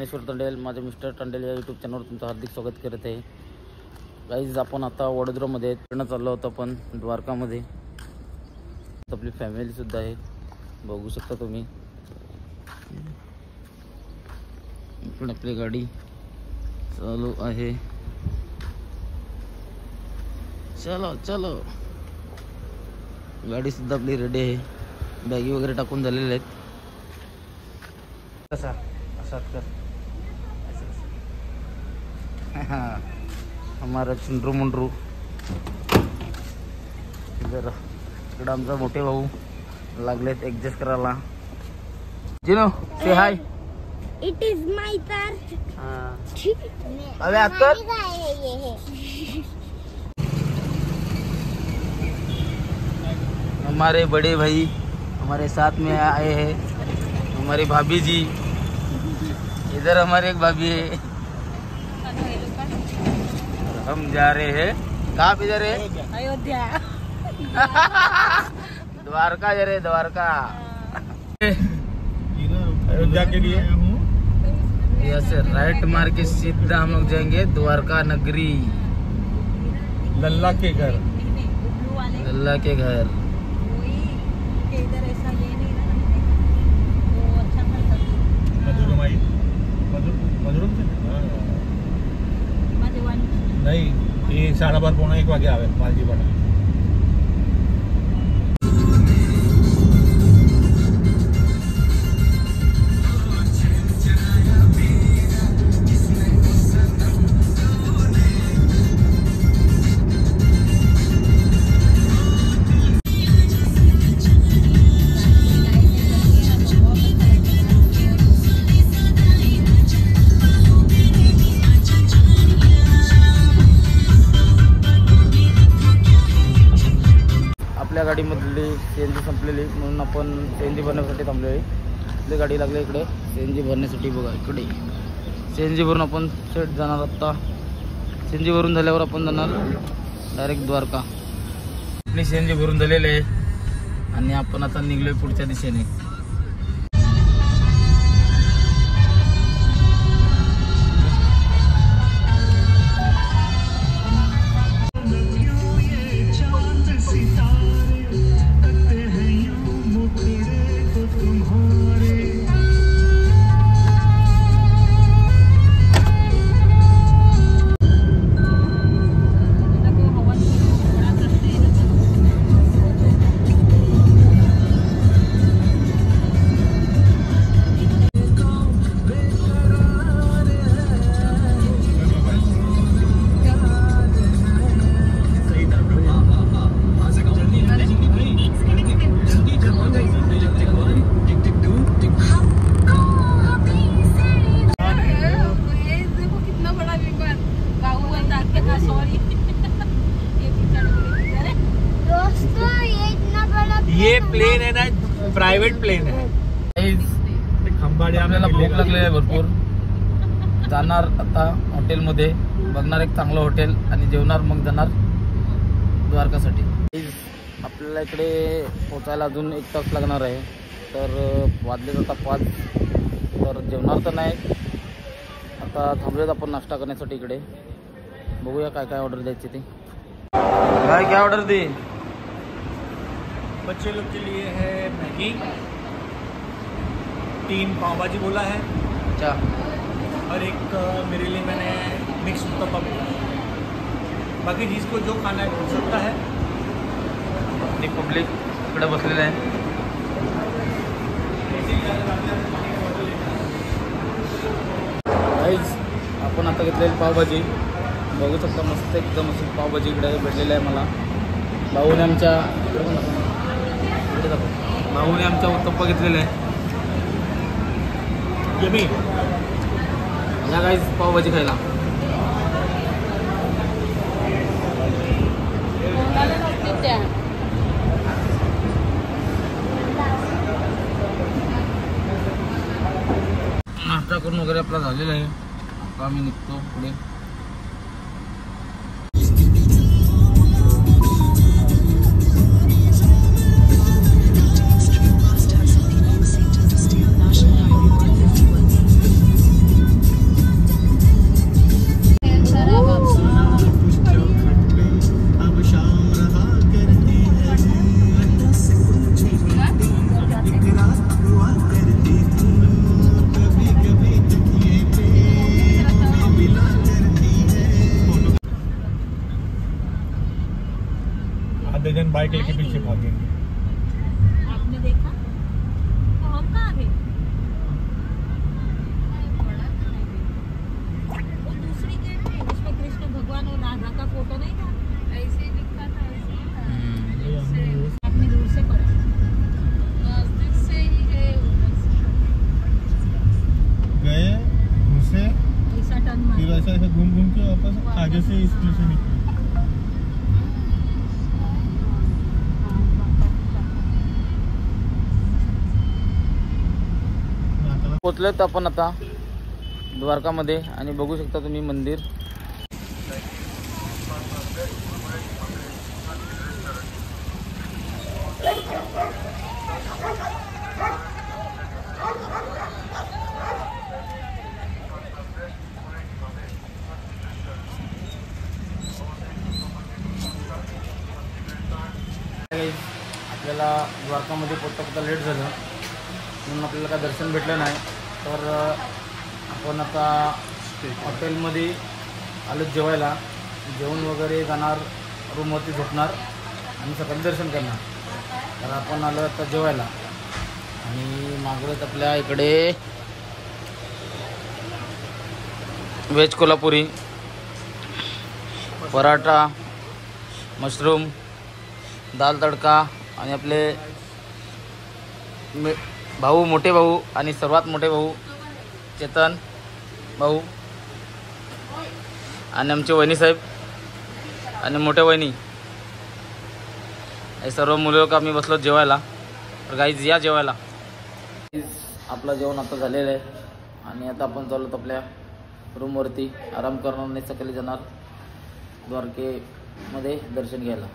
ज्ञानेश्वर टंडेल, माझे मिस्टर टंडेल या यूट्यूब चॅनलवर तुमचं हार्दिक स्वागत करत आहे. गाईज आपण आता वडोदरामध्ये फिरणं चाललो होतो, पण द्वारकामध्ये आपली फॅमिलीसुद्धा आहे, बघू शकता तुम्ही. इकडे आपली गाडी चालू आहे. चलो चलो, गाडी सुद्धा आपली रेडी आहे. बॅगी वगैरे टाकून झालेले आहेत. कसा असाच कर. हाँ हमारा चुंड्रू मुंड्रू इधर. इकडे आमचा मोठे भाऊ लागलेत ऍडजस्ट करायला. जिनो से hi. It is my car. अबे हाथ कर. हमारे बड़े भाई हमारे साथ में आए हैं. हमारी भाभी जी इधर, हमारे एक भाभी है. हम जा रहे हैं. कहाँ पे जा रहे हैं? अयोध्या. द्वारका जा रहे हैं, द्वारका. अयोध्या के लिए यहाँ से राइट मार के सीधा हम लोग जाएंगे द्वारका नगरी, लल्ला के घर. लल्ला के घर. इधर ऐसा ये नहीं ना, वो अच्छा मधुरमाई मधुरम से नहीं, ये 12:30 वागे आवे मालजीपाडा. आपल्या गाडीमधली CNG संपलेली, म्हणून आपण CNG भरण्यासाठी थांबलो आहे. आपली गाडी लागली इकडे CNG भरण्यासाठी. बघा इकडे CNG भरून आपण सेट जाणार. आत्ता CNG भरून झाल्यावर आपण जाणार डायरेक्ट द्वारका. आपली CNG भरून झालेली आहे आणि आपण आता निघलोय पुढच्या दिशेने. ये प्लेन है ना, प्राइवेट प्लेन है. खंबाडी. आपल्याला भूक लागलेली आहे भरपूर. जाणार आता हॉटेलमध्ये, बघणार एक चांगलं हॉटेल आणि जेवणार, मग जाणार द्वारकासाठी. आपल्याला इकडे पोचायला अजून 1 तास लागणार आहे. तर वाजले आता 5. तर जेवणार तर नाही, आता थांबलेत आपण नाश्ता करण्यासाठी इकडे. बघूया काय काय ऑर्डर द्यायची ते. काय ऑर्डर दे. बच्चे लोग के लिए है मैगी, 3 पाव भाजी बोला है. अच्छा. और एक मेरे लिए मैंने मिक्स उत्तपा बोला है. बाकी जिसको जो खाना है हो सकता है. आणि पब्लिक इकडे बसलेलं आहे. गाईज आपण आता घेतलेली पावभाजी बघू शकता. मस्त एकदम अशी पावभाजी इकडे भेटलेली आहे मला. भाऊने आमच्या उत्तप्पा घेतलेला आहे. या गाईज पावभाजी खायला. नाश्ता करून वगैरे आपला झालेला आहे. आता आम्ही निघतो पुढे. आधे जन बाइक लेके पीछे भागेंगे। आपने देखा तो हम कहाँ थे? वो दूसरी गेट थी जिसमें कृष्ण भगवान और राधा का फोटो नहीं था, ऐसे ही लिखा था, ऐसे ही था। आपने दूर से पढ़ा, नजदीक से ही गए, गए घुसे, ऐसा टर्न फिर मारा। ऐसा ऐसा घूम घूम के वापस आगे से स्कूल से निकले। पोचलोत आपण आता द्वारकामध्ये आणि बघू शकता तुम्ही मंदिर. आपल्याला द्वारकामध्ये पोचता लेट झालं म्हणून आपल्याला काय दर्शन भेटलं नाही, तर आपण आता हॉटेलमध्ये आलो जेवायला. जेवण वगैरे जाणार, रूमवरती झोपणार आणि सकाळी दर्शन करणार. तर आपण आलो आता जेवायला आणि मागवत आपल्या इकडे व्हेज कोल्हापुरी, पराठा, मशरूम, दाल तडका आणि आपले भाऊ, मोठे भाऊ आणि सर्वात मोठे भाऊ चेतन भाऊ आणि आमचे वहिनी साहेब आणि मोठ्या वहिनी, हे सर्व मुलं लोक आम्ही बसलो जेवायला. तर गाईज या जेवायला. आपलं जेवण आता झालेलं आहे आणि आता आपण चाललो आपल्या रूमवरती आराम करणार नाही, सकाळी जाणार द्वारकेमध्ये दर्शन घ्यायला.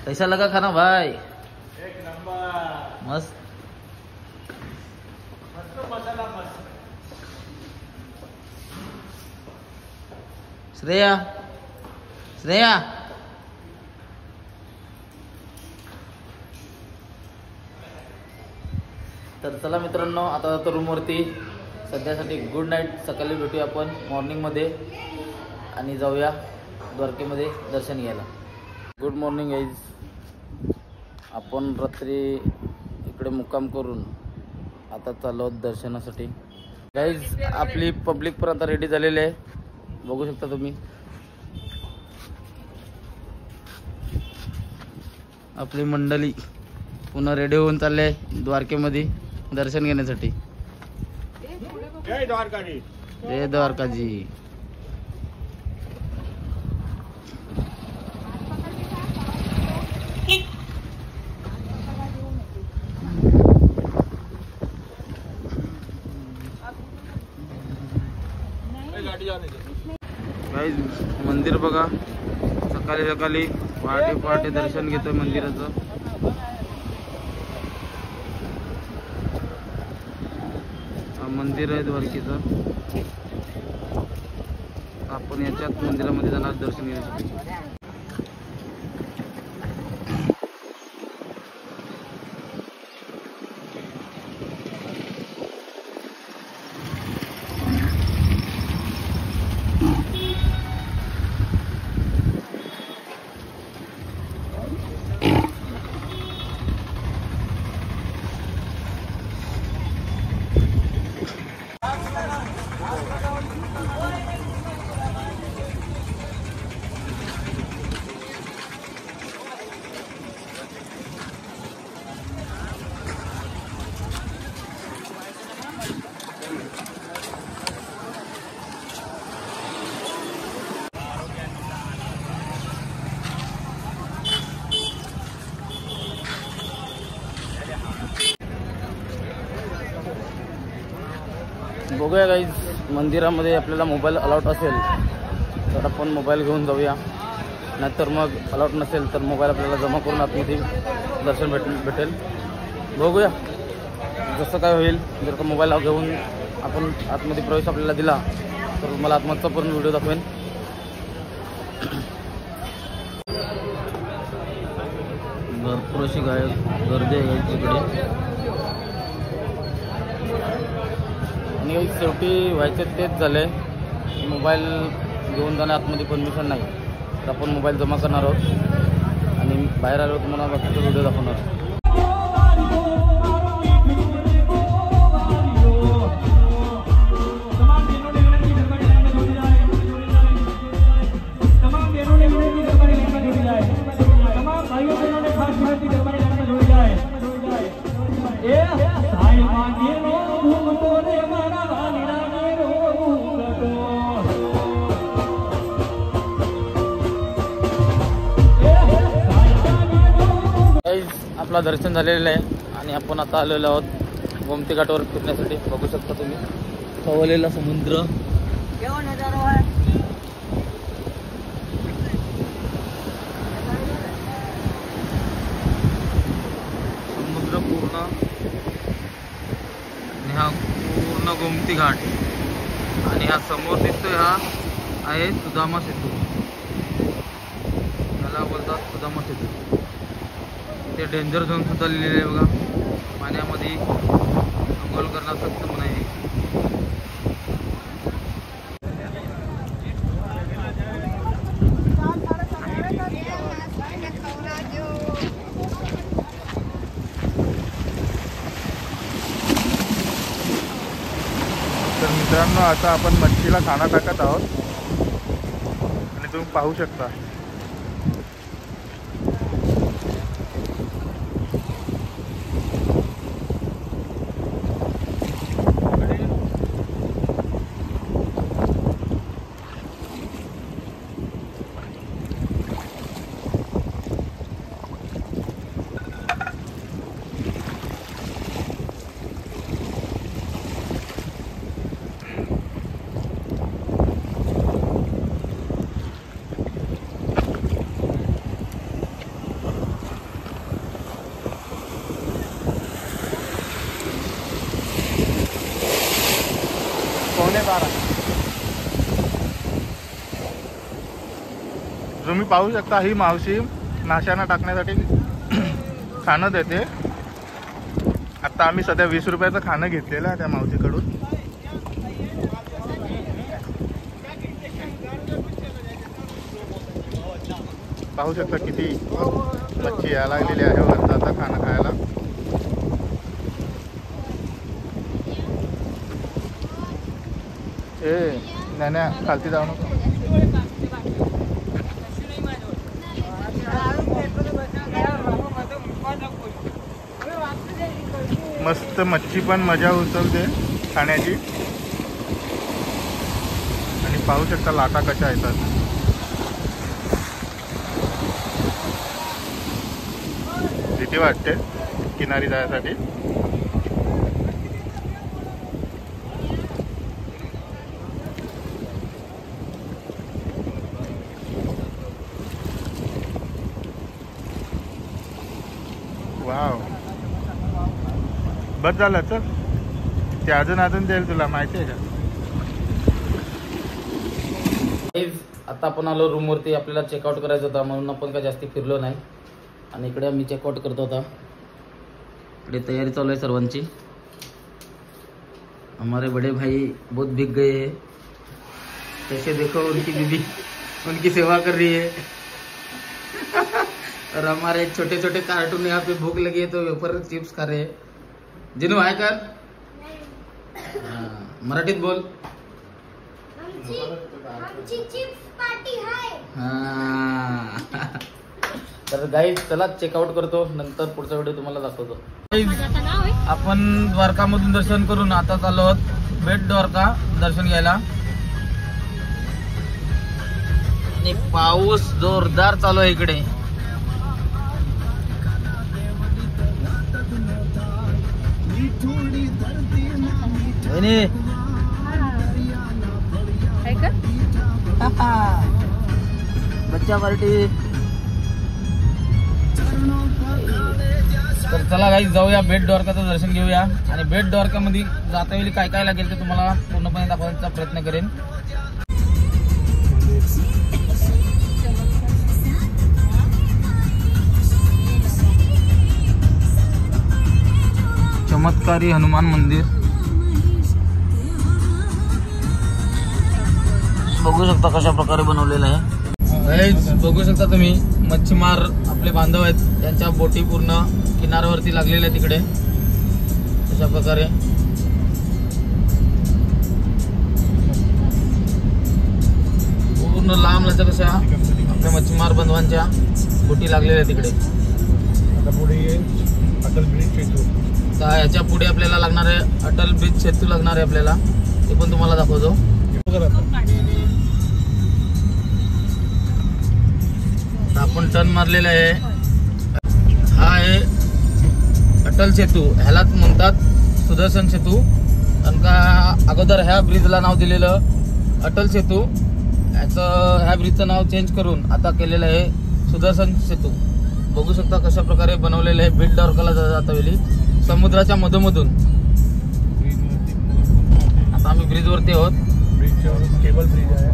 कैसा लगा खाना भाई? एक नंबर, मस्त. मस्त मसाला मस्त. श्रेया, श्रेया, तर चला मित्रांनो, आता जातो रूमवरती. सध्यासाठी गुड नाईट. सकाळी भेटूया आपण मॉर्निंगमध्ये आणि जाऊया द्वारकेमध्ये दर्शन घ्यायला. Good morning guys. आपण रात्री इकडे मुक्काम करून आता चाललो दर्शनासाठी. गाईज आपली पब्लिक पण आता रेडी झालेली आहे, बघू शकता तुम्ही. आपली मंडळी पुन्हा रेडी होऊन चालले द्वारकेमध्ये दर्शन घेण्यासाठी. जय द्वारकाधी. जय द्वारकाजी. गाईज मंदिर बघा, सकाळी सकाळी पहाटे पहाटे दर्शन घेतोय मंदिराचं. हा मंदिर आहे द्वारकेचं. आपण याच्यात मंदिरामध्ये जाणार दर्शन घेण्यासाठी. बघूया गाईज, मंदिरामध्ये आपल्याला मोबाईल अलाउड असेल तर आपण मोबाईल घेऊन जाऊया, नाहीतर मग अलाउड नसेल तर मोबाईल आपल्याला जमा करून आतमध्ये दर्शन भेटेल. बघूया जसं काय होईल. जर का मोबाईल घेऊन आपण आतमध्ये प्रवेश आपल्याला दिला तर मला आतमधचा पूर्ण व्हिडिओ दाखवेन. भरपूर अशी गर्दी आहे तिकडे. आणि शेवटी व्हायचं तेच झालं, मोबाईल घेऊन जाण्या आतमध्ये परमिशन नाही. तर आपण मोबाईल जमा करणार आहोत आणि बाहेर आलो तुम्हाला बाकीचा व्हिडिओ दाखवणार. आपला दर्शन झालेलं आहे आणि आपण आता आलेलो आहोत गोमती घाटावर फिरण्यासाठी. बघू शकता तुम्ही खवलेला समुद्र. समुद्र पूर्ण आणि हा पूर्ण गोमती घाट आणि हा समोर दिसतोय हा आहे सुदामा सेतू. याला बोलतात सुदामा सेतू. ते डेंजर झोन सुद्धा लिहिलेलं आहे बघा. पाण्यामध्ये अंघोळ करण्यास सक्षम नाही. तर मित्रांनो आता आपण मच्छीला खाना टाकत आहोत आणि तुम्ही पाहू शकता तुम्ही पाहू शकता ही मावशी माशांना टाकण्यासाठी खाणं देते. आता आम्ही सध्या 20 रुपयाचं खाणं घेतलेलं आहे त्या मावशीकडून. पाहू शकता किती मच्छी यायला लागलेली आहे वरता आता खाणं खायला. नाण्या खालती जाऊ नको. मस्त मच्छी पण मजा उचलते खाण्याची. आणि पाहू शकता लाटा कशा येतात. भीती वाटते किनारी जायसाठी. वाव, बस झालं चल. ते अजून देईल तुला माहिती आहे का. आता आपण आलो रूमवरती. आपल्याला चेकआउट करायचं होता म्हणून आपण काय जास्ती फिरलो नाही. आणि इकडे आम्ही चेकआउट करत होता. इकडे तयारी चालू आहे सर्वांची. हमारे बड़े भाई बहुत भीग गए हैं. कैसे देखो उनकी बीबी उनकी सेवा कर रही है. और हमारे छोटे छोटे कार्टून यहाँ पे भूख लगी है तो वेफर चिप्स खा रहे हैं. जिनू आहे कर. मराठीत बोल. तर गाईज चला चेकआउट करतो. नंतर पुढचा व्हिडिओ तुम्हाला दाखवतो. आपण द्वारकामधून दर्शन करून आता चाललो आहोत बेट द्वारका दर्शन घ्यायला. आणि पाऊस जोरदार चालू आहे इकडे. बच्चा पार्टी. तर चला गाईज जाऊया बेट द्वारकाचं दर्शन घेऊया. आणि बेट द्वारकामध्ये जाता वेळी काय काय लागेल ते तुम्हाला पूर्णपणे दाखवण्याचा प्रयत्न करेन. चमत्कारी हनुमान मंदिर. बघू शकता कशा प्रकारे बनवलेलं आहे. गाईज बघू शकता तुम्ही मच्छीमार आपले बांधव आहेत, त्यांच्या बोटी पूर्ण किनाऱ्यावरती लागलेल्या आहेत तिकडे अशा प्रकारे. पूर्ण लांब लचक अशा आपल्या मच्छीमार बंधवांच्या बोटी लागलेल्या तिकडे. आता पुढे अटल ब्रिज सेतू. तर याच्या पुढे आपल्याला लागणार आहे अटल ब्रिज सेतू लागणार आहे आपल्याला, ते पण तुम्हाला दाखवतो. आपण टर्न मारलेला आहे. हा आहे अटल सेतू, ह्यालाच म्हणतात सुदर्शन सेतू, कारण का अगोदर ह्या ब्रिजला नाव दिलेलं अटल सेतू, ह्या ब्रिजचं नाव चेंज करून आता केलेलं आहे सुदर्शन सेतू. बघू शकता कशा प्रकारे बनवलेलं आहे. बीड द्वारकाला जाता वेळी समुद्राच्या मधोमधून. आता आम्ही ब्रिजवरती आहोत. केबल ब्रिज आहे.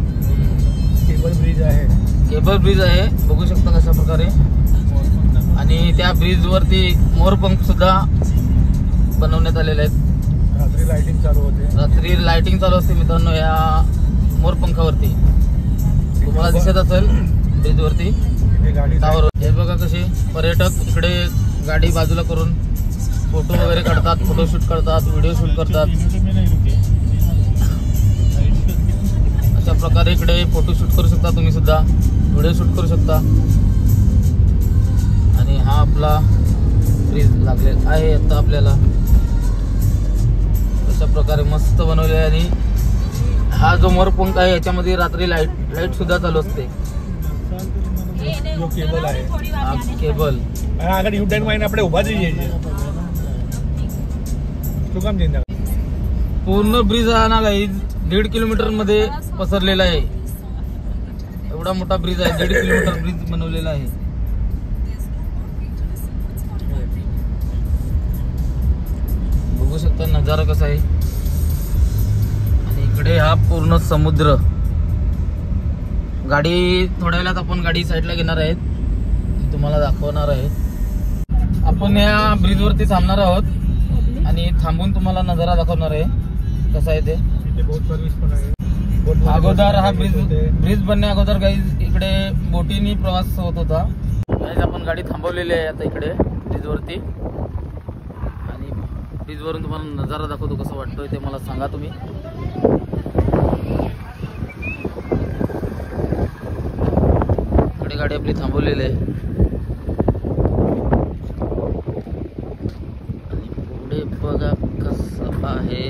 केबल ब्रिज आहे बघू शकता कशा प्रकारे. आणि त्या ब्रिजवरती मोरपंख सुद्धा बनवण्यात आलेले आहेत. रात्री लाइटिंग चालू होते. रात्री लाइटिंग चालू असते मित्रांनो या मोरपंखावरती. तुम्हाला दिसत असेल ब्रिजवरती टावर. हे बघा कसे पर्यटक इकडे गाडी बाजूला करून फोटो वगैरे काढतात, फोटोशूट करतात, व्हिडिओ शूट करतात. अशा प्रकारे इकडे फोटो शूट करू शकता तुम्ही सुद्धा, व्हिडिओ शूट करू शकता. आणि हा आपला ब्रिज लागलेला आहे आता आपल्याला अशा प्रकारे मस्त बनवले. आणि हा जो मोरपंख आहे याच्यामध्ये रात्री लाईट सुद्धा चालू असते. जो केबल आहे हा केबल આગળ યુ-ટર્ન માં આપણે ઊભા થઈ જઈએ છીએ. શું કામ ચિંતા? पूर्ण ब्रिज हा ना गाईज 1.5 किलोमीटर मध्ये पसरलेला आहे. एवढा मोठा ब्रिज आहे, 1.5 किलोमीटर ब्रिज बनवलेला आहे. बघू शकता नजारा कसा आहे. आणि इकडे हा पूर्ण समुद्र. गाडी थोड्या वेळात आपण गाडी साईडला घेणार आहेत, तुम्हाला दाखवणार आहे. आपण या ब्रिजवरती थांबणार आहोत आणि थांबून तुम्हाला नजारा दाखवणार आहे कसा आहे ते. इथे बोट सर्व्हिस पण आहे. अगोदर हा ब्रिज बनण्या अगोदर गाईज इकडे बोटीनी प्रवास होत होता. गाईज आपण गाडी थांबवलेली आहे आता इकडे ब्रिजवरती. आणि ब्रिजवरून तुम्हाला नजारा दाखवतो कसा वाटतोय ते मला सांगा तुम्ही. इकडे गाडी आपली थांबवलेली आहे. आणि पुढे बघा कसं आहे.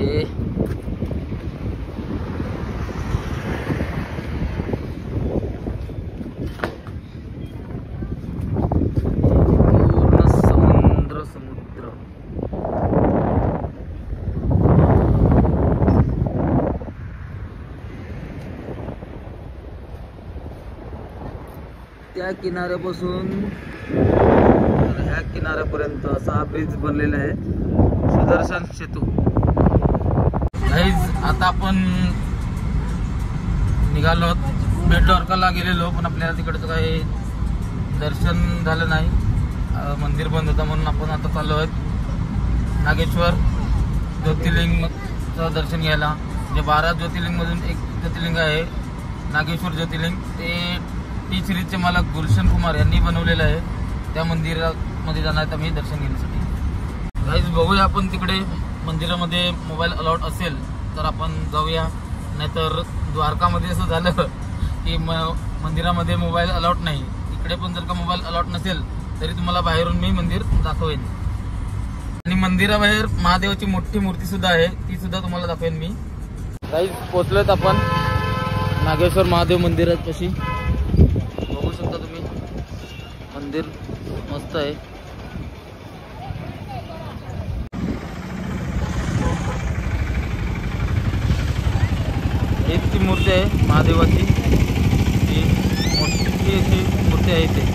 त्या किनाऱ्यापासून ह्या किनाऱ्यापर्यंत असा हा ब्रिज बनलेला आहे सुदर्शन सेतू. गाईज आता आपण निघालो बेट द्वारकाला गेलेलो, पण आपल्याला तिकडचं काही दर्शन झालं नाही, मंदिर बंद होतं म्हणून आपण आता चाललो आहोत नागेश्वर ज्योतिर्लिंगचं दर्शन घ्यायला. जे 12 ज्योतिर्लिंगमधून एक ज्योतिर्लिंग आहे नागेश्वर ज्योतिर्लिंग, ते टी सिरीजचे मालक गुलशन कुमार यांनी बनवलेलं आहे. त्या मंदिरामध्ये जाणार आहेत आम्ही दर्शन घेण्यासाठी. गाईज बघूया आपण तिकडे मंदिरामध्ये मोबाईल अलाउड असेल तर आपण जाऊया, नाहीतर द्वारकामध्ये असं झालं की मंदिरामध्ये मोबाईल अलाउड नाही. इकडे पण जर का मोबाईल अलाउड नसेल तरी तुम्हाला बाहेरून मी मंदिर दाखवेन. आणि मंदिराबाहेर महादेवाची मोठी मूर्ती सुद्धा आहे, ती सुद्धा तुम्हाला दाखवेन मी. गाईज पोचलोत आपण नागेश्वर महादेव मंदिरात. कशी बघू शकता तुम्ही मंदिर मस्त आहे. हीच ती मूर्ती आहे महादेवाची, ती मोठी अशी मूर्ती आहे इथे.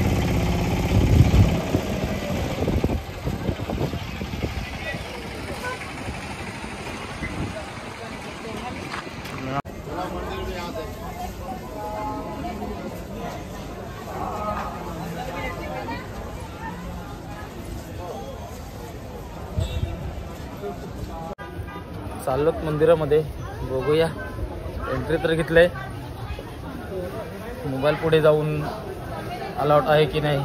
चाललोत मंदिरामध्ये, बघूया. एंट्री तर घेतलंय, मोबाईल पुढे जाऊन अलाउड आहे की नाही.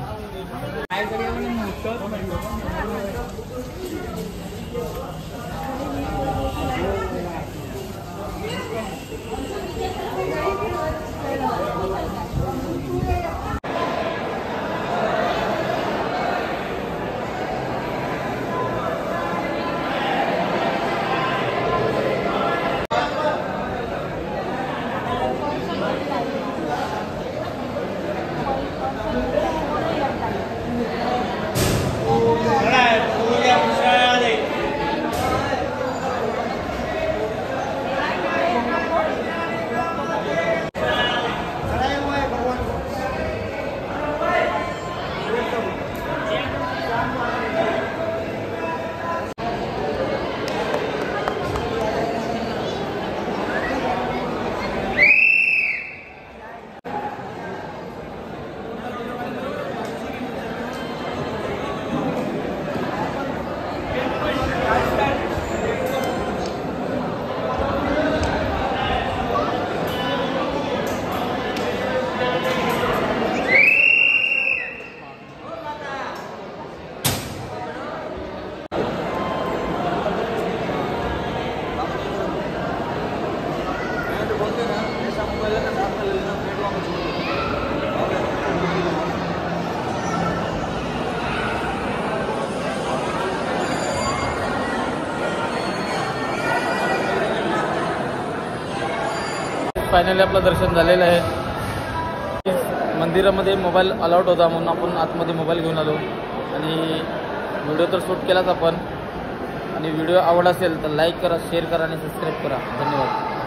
फायनली आपलं दर्शन झालेलं आहे. मंदिरामध्ये मोबाईल अलाउड होता म्हणून आपण आतमध्ये मोबाईल घेऊन आलो आणि व्हिडिओ तर शूट केलाच आपण. आणि व्हिडिओ आवड असेल तर लाईक करा, शेअर करा आणि सबस्क्राईब करा. धन्यवाद.